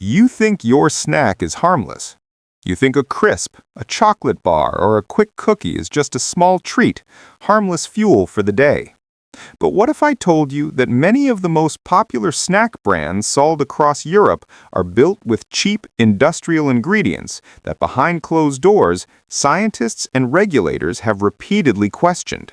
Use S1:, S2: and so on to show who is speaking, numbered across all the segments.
S1: You think your snack is harmless. You think a crisp, a chocolate bar, or a quick cookie is just a small treat, harmless fuel for the day. But what if I told you that many of the most popular snack brands sold across Europe are built with cheap industrial ingredients that behind closed doors, scientists and regulators have repeatedly questioned?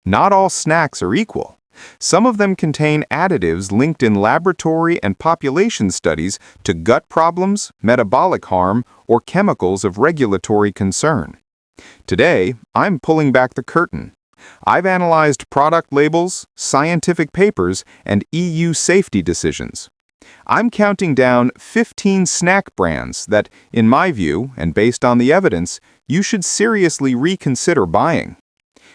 S1: Not all snacks are equal. Some of them contain additives linked in laboratory and population studies to gut problems, metabolic harm, or chemicals of regulatory concern. Today, I'm pulling back the curtain. I've analyzed product labels, scientific papers, and EU safety decisions. I'm counting down 15 snack brands that, in my view, and based on the evidence, you should seriously reconsider buying.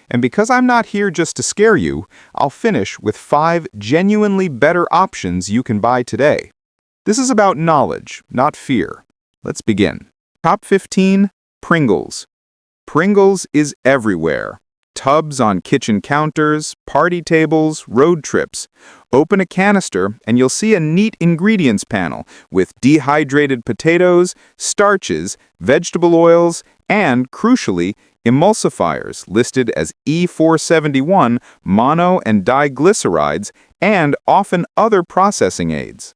S1: And because I'm not here just to scare you, I'll finish with 5 genuinely better options you can buy today. This is about knowledge, not fear. Let's begin. Top 15, Pringles. Pringles is everywhere. Tubs on kitchen counters, party tables, road trips. Open a canister and you'll see a neat ingredients panel with dehydrated potatoes, starches, vegetable oils, and, crucially, emulsifiers listed as E471 mono and diglycerides and often other processing aids.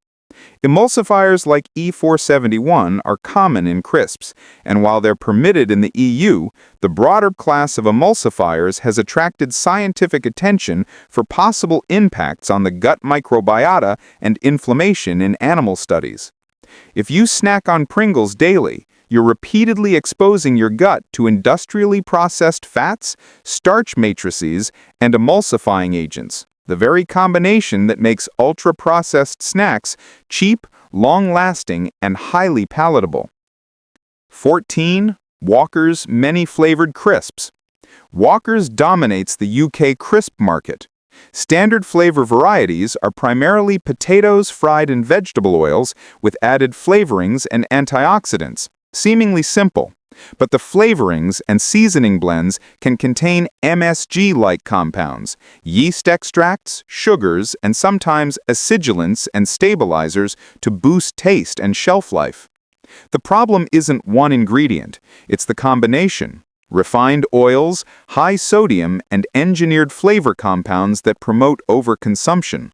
S1: Emulsifiers like E471 are common in crisps, and while they're permitted in the EU, the broader class of emulsifiers has attracted scientific attention for possible impacts on the gut microbiota and inflammation in animal studies. If you snack on Pringles daily, you're repeatedly exposing your gut to industrially processed fats, starch matrices, and emulsifying agents, the very combination that makes ultra-processed snacks cheap, long-lasting, and highly palatable. 14. Walker's Many-Flavored Crisps. Walker's dominates the UK crisp market. Standard flavor varieties are primarily potatoes fried in vegetable oils with added flavorings and antioxidants. Seemingly simple, but the flavorings and seasoning blends can contain MSG-like compounds, yeast extracts, sugars, and sometimes acidulants and stabilizers to boost taste and shelf life. The problem isn't one ingredient, it's the combination. Refined oils, high sodium, and engineered flavor compounds that promote overconsumption.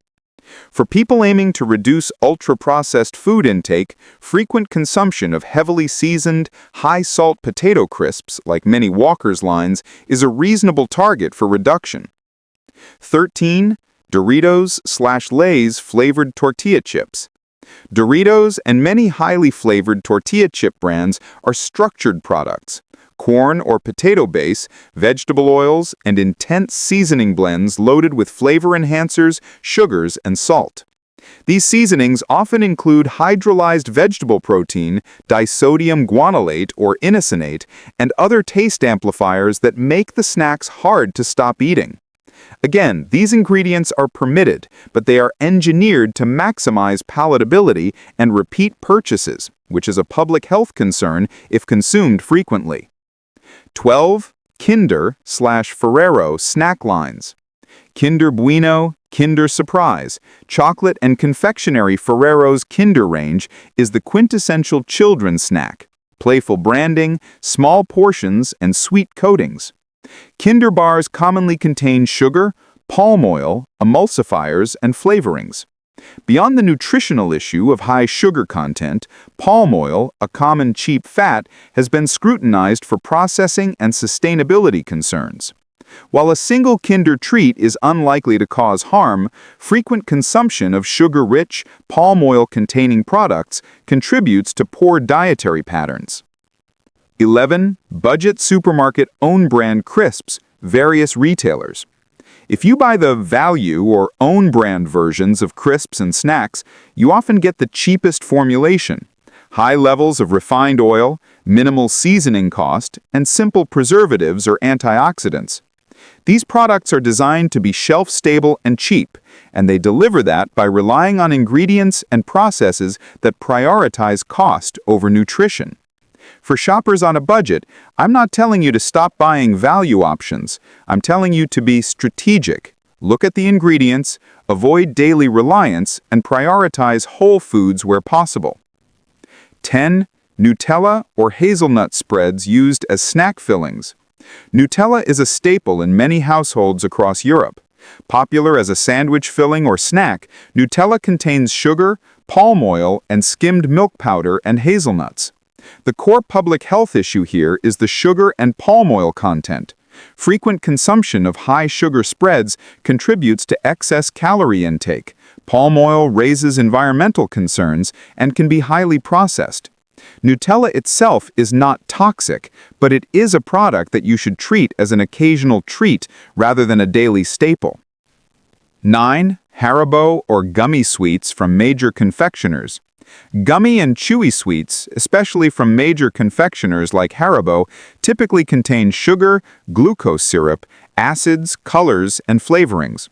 S1: For people aiming to reduce ultra-processed food intake, frequent consumption of heavily seasoned, high-salt potato crisps, like many Walker's lines, is a reasonable target for reduction. 13. Doritos/Lay's flavored tortilla chips. Doritos and many highly flavored tortilla chip brands are structured products. Corn or potato base, vegetable oils, and intense seasoning blends loaded with flavor enhancers, sugars, and salt. These seasonings often include hydrolyzed vegetable protein, disodium guanylate or inosonate, and other taste amplifiers that make the snacks hard to stop eating. Again, these ingredients are permitted, but they are engineered to maximize palatability and repeat purchases, which is a public health concern if consumed frequently. 12. Kinder/Ferrero snack lines. Kinder Bueno, Kinder Surprise, chocolate and confectionery Ferrero's Kinder range is the quintessential children's snack. Playful branding, small portions, and sweet coatings. Kinder bars commonly contain sugar, palm oil, emulsifiers, and flavorings. Beyond the nutritional issue of high sugar content, palm oil, a common cheap fat, has been scrutinized for processing and sustainability concerns. While a single Kinder treat is unlikely to cause harm, frequent consumption of sugar-rich, palm oil-containing products contributes to poor dietary patterns. 11. Budget supermarket own-brand crisps, various retailers. If you buy the value or own-brand versions of crisps and snacks, you often get the cheapest formulation, high levels of refined oil, minimal seasoning cost, and simple preservatives or antioxidants. These products are designed to be shelf-stable and cheap, and they deliver that by relying on ingredients and processes that prioritize cost over nutrition. For shoppers on a budget, I'm not telling you to stop buying value options. I'm telling you to be strategic. Look at the ingredients, avoid daily reliance, and prioritize whole foods where possible. 10. Nutella or hazelnut spreads used as snack fillings. Nutella is a staple in many households across Europe. Popular as a sandwich filling or snack, Nutella contains sugar, palm oil, and skimmed milk powder and hazelnuts. The core public health issue here is the sugar and palm oil content. Frequent consumption of high sugar spreads contributes to excess calorie intake. Palm oil raises environmental concerns and can be highly processed. Nutella itself is not toxic, but it is a product that you should treat as an occasional treat rather than a daily staple. 9. Haribo or gummy sweets from major confectioners. Gummy and chewy sweets, especially from major confectioners like Haribo, typically contain sugar, glucose syrup, acids, colors, and flavorings.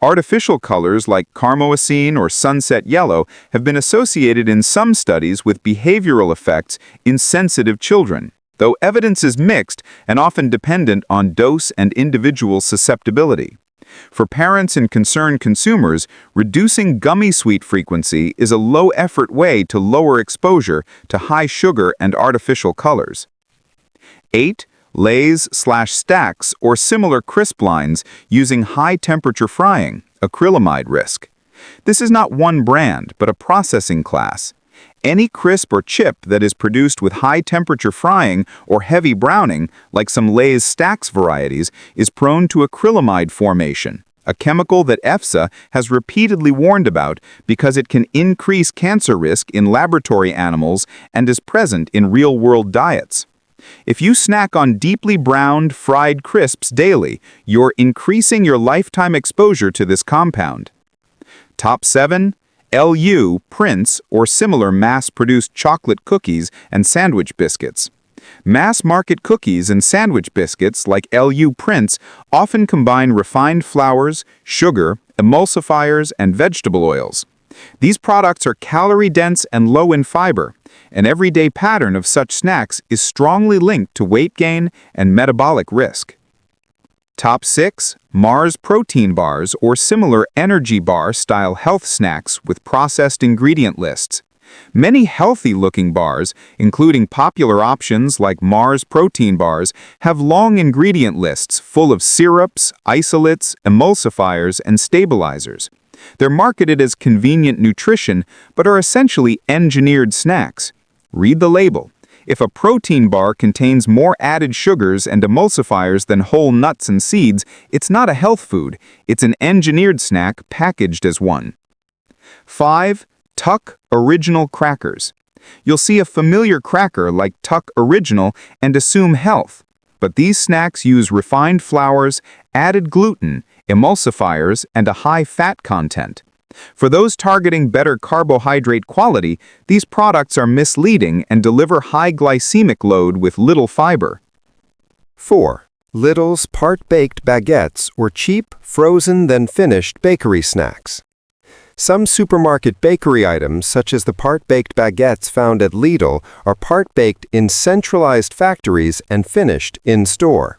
S1: Artificial colors like carmosine or sunset yellow have been associated in some studies with behavioral effects in sensitive children, though evidence is mixed and often dependent on dose and individual susceptibility. For parents and concerned consumers, reducing gummy sweet frequency is a low-effort way to lower exposure to high sugar and artificial colors. 8. Lay's/Stacks or similar crisp lines using high-temperature frying, acrylamide risk. This is not one brand, but a processing class. Any crisp or chip that is produced with high-temperature frying or heavy browning, like some Lay's Stacks varieties, is prone to acrylamide formation, a chemical that EFSA has repeatedly warned about because it can increase cancer risk in laboratory animals and is present in real-world diets. If you snack on deeply browned, fried crisps daily, you're increasing your lifetime exposure to this compound. Top 7. LU, Prince, or similar mass-produced chocolate cookies and sandwich biscuits. Mass-market cookies and sandwich biscuits like LU Prince often combine refined flours, sugar, emulsifiers, and vegetable oils. These products are calorie-dense and low in fiber. An everyday pattern of such snacks is strongly linked to weight gain and metabolic risk. Top 6. Mars protein bars or similar energy bar-style health snacks with processed ingredient lists. Many healthy-looking bars, including popular options like Mars protein bars, have long ingredient lists full of syrups, isolates, emulsifiers, and stabilizers. They're marketed as convenient nutrition, but are essentially engineered snacks. Read the label. If a protein bar contains more added sugars and emulsifiers than whole nuts and seeds, it's not a health food. It's an engineered snack packaged as one. 5. Tuck Original Crackers. You'll see a familiar cracker like Tuck Original and assume health. But these snacks use refined flours, added gluten, emulsifiers, and a high fat content. For those targeting better carbohydrate quality, these products are misleading and deliver high glycemic load with little fiber.
S2: 4. Little's part-baked baguettes or cheap, frozen then finished bakery snacks. Some supermarket bakery items, such as the part-baked baguettes found at Lidl, are part-baked in centralized factories and finished in-store.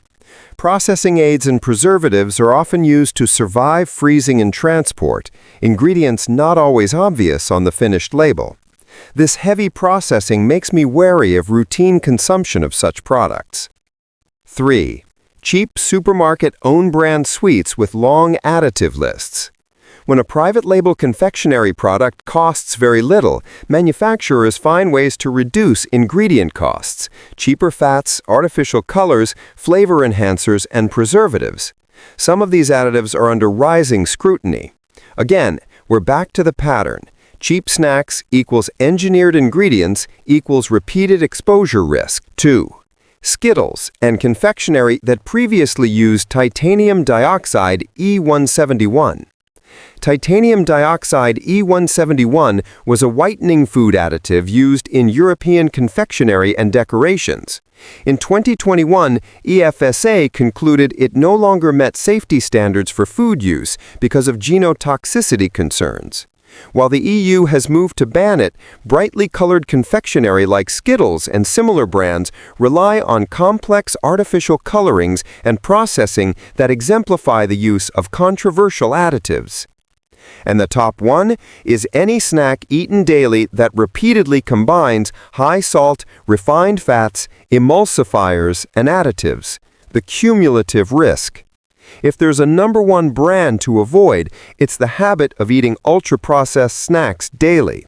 S2: Processing aids and preservatives are often used to survive freezing and transport, ingredients not always obvious on the finished label. This heavy processing makes me wary of routine consumption of such products. 3. Cheap supermarket own-brand sweets with long additive lists. When a private label confectionery product costs very little, manufacturers find ways to reduce ingredient costs, cheaper fats, artificial colors, flavor enhancers, and preservatives. Some of these additives are under rising scrutiny. Again, we're back to the pattern. Cheap snacks equals engineered ingredients equals repeated exposure risk. 2. Skittles and confectionery that previously used titanium dioxide E171. Titanium dioxide E171 was a whitening food additive used in European confectionery and decorations. In 2021, EFSA concluded it no longer met safety standards for food use because of genotoxicity concerns. While the EU has moved to ban it, brightly colored confectionery like Skittles and similar brands rely on complex artificial colorings and processing that exemplify the use of controversial additives. And the top one is any snack eaten daily that repeatedly combines high salt, refined fats, emulsifiers, and additives. The cumulative risk. If there's a number one brand to avoid, it's the habit of eating ultra-processed snacks daily.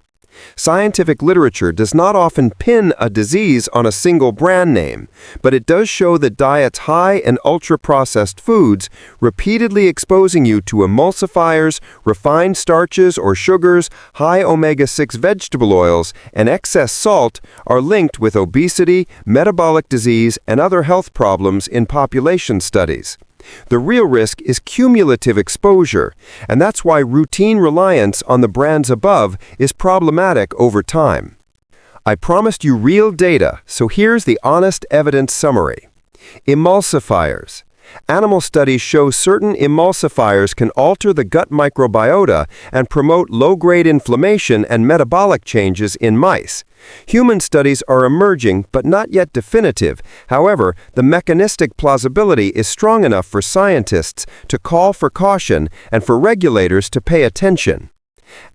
S2: Scientific literature does not often pin a disease on a single brand name, but it does show that diets high in ultra-processed foods, repeatedly exposing you to emulsifiers, refined starches or sugars, high omega-6 vegetable oils, and excess salt, are linked with obesity, metabolic disease, and other health problems in population studies. The real risk is cumulative exposure, and that's why routine reliance on the brands above is problematic over time. I promised you real data, so here's the honest evidence summary. Emulsifiers. Animal studies show certain emulsifiers can alter the gut microbiota and promote low-grade inflammation and metabolic changes in mice. Human studies are emerging but not yet definitive. However, the mechanistic plausibility is strong enough for scientists to call for caution and for regulators to pay attention.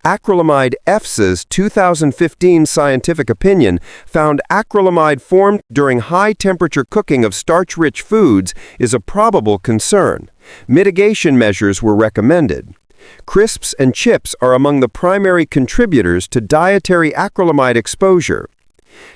S2: Acrylamide EFSA's 2015 scientific opinion found acrylamide formed during high-temperature cooking of starch-rich foods is a probable concern. Mitigation measures were recommended. Crisps and chips are among the primary contributors to dietary acrylamide exposure.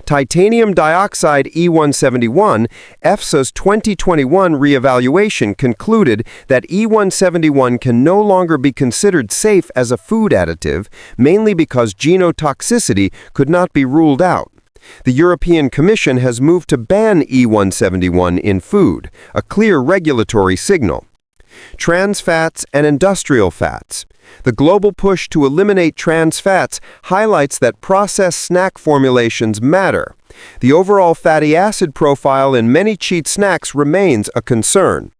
S2: Titanium dioxide E171, EFSA's 2021 reevaluation concluded that E171 can no longer be considered safe as a food additive, mainly because genotoxicity could not be ruled out. The European Commission has moved to ban E171 in food, a clear regulatory signal. Trans fats and industrial fats. The global push to eliminate trans fats highlights that processed snack formulations matter. The overall fatty acid profile in many cheat snacks remains a concern.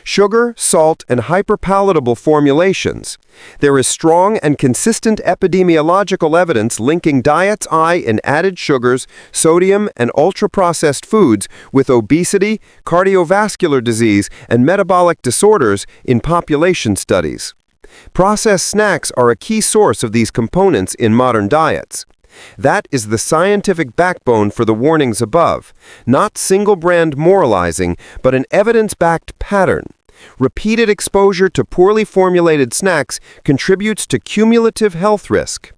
S2: Sugar, salt, and hyperpalatable formulations. There is strong and consistent epidemiological evidence linking diets high in added sugars, sodium, and ultra-processed foods with obesity, cardiovascular disease, and metabolic disorders in population studies. Processed snacks are a key source of these components in modern diets. That is the scientific backbone for the warnings above, not single-brand moralizing, but an evidence-backed pattern. Repeated exposure to poorly formulated snacks contributes to cumulative health risk.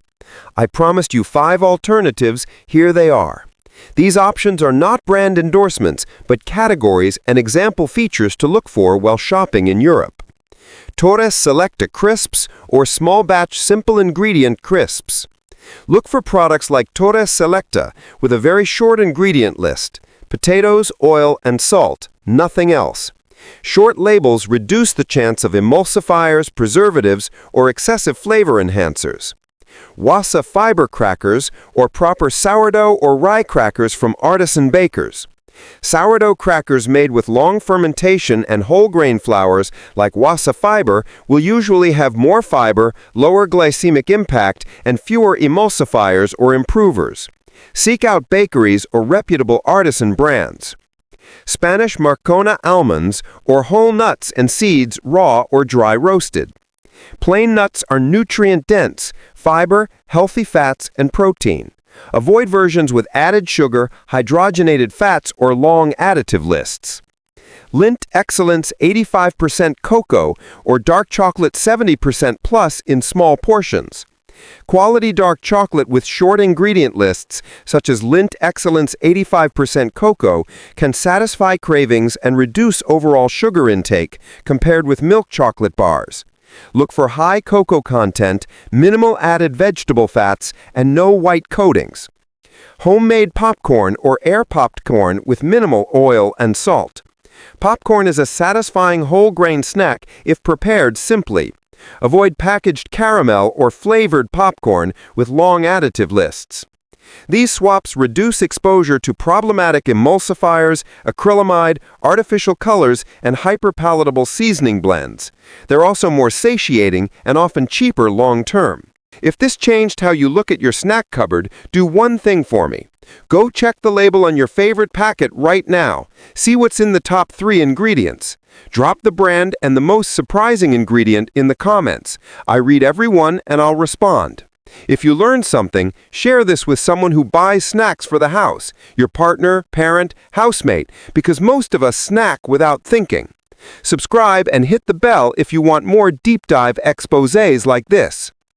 S2: I promised you 5 alternatives, here they are. These options are not brand endorsements, but categories and example features to look for while shopping in Europe. Torres Selecta crisps or small batch simple ingredient crisps. Look for products like Torres Selecta with a very short ingredient list: potatoes, oil, and salt, nothing else. Short labels reduce the chance of emulsifiers, preservatives, or excessive flavor enhancers. Wasa fiber crackers or proper sourdough or rye crackers from artisan bakers. Sourdough crackers made with long fermentation and whole grain flours like Wasa fiber will usually have more fiber, lower glycemic impact, and fewer emulsifiers or improvers. Seek out bakeries or reputable artisan brands. Spanish Marcona almonds or whole nuts and seeds raw or dry roasted. Plain nuts are nutrient-dense, fiber, healthy fats, and protein. Avoid versions with added sugar, hydrogenated fats, or long additive lists. Lindt Excellence 85% cocoa or dark chocolate 70% plus in small portions. Quality dark chocolate with short ingredient lists, such as Lindt Excellence 85% cocoa, can satisfy cravings and reduce overall sugar intake compared with milk chocolate bars. Look for high cocoa content, minimal added vegetable fats, and no white coatings. Homemade popcorn or air-popped corn with minimal oil and salt. Popcorn is a satisfying whole grain snack if prepared simply. Avoid packaged caramel or flavored popcorn with long additive lists. These swaps reduce exposure to problematic emulsifiers, acrylamide, artificial colors, and hyperpalatable seasoning blends. They're also more satiating and often cheaper long-term. If this changed how you look at your snack cupboard, do one thing for me. Go check the label on your favorite packet right now. See what's in the top 3 ingredients. Drop the brand and the most surprising ingredient in the comments. I read every one and I'll respond. If you learn something, share this with someone who buys snacks for the house, your partner, parent, housemate, because most of us snack without thinking. Subscribe and hit the bell if you want more deep dive exposés like this.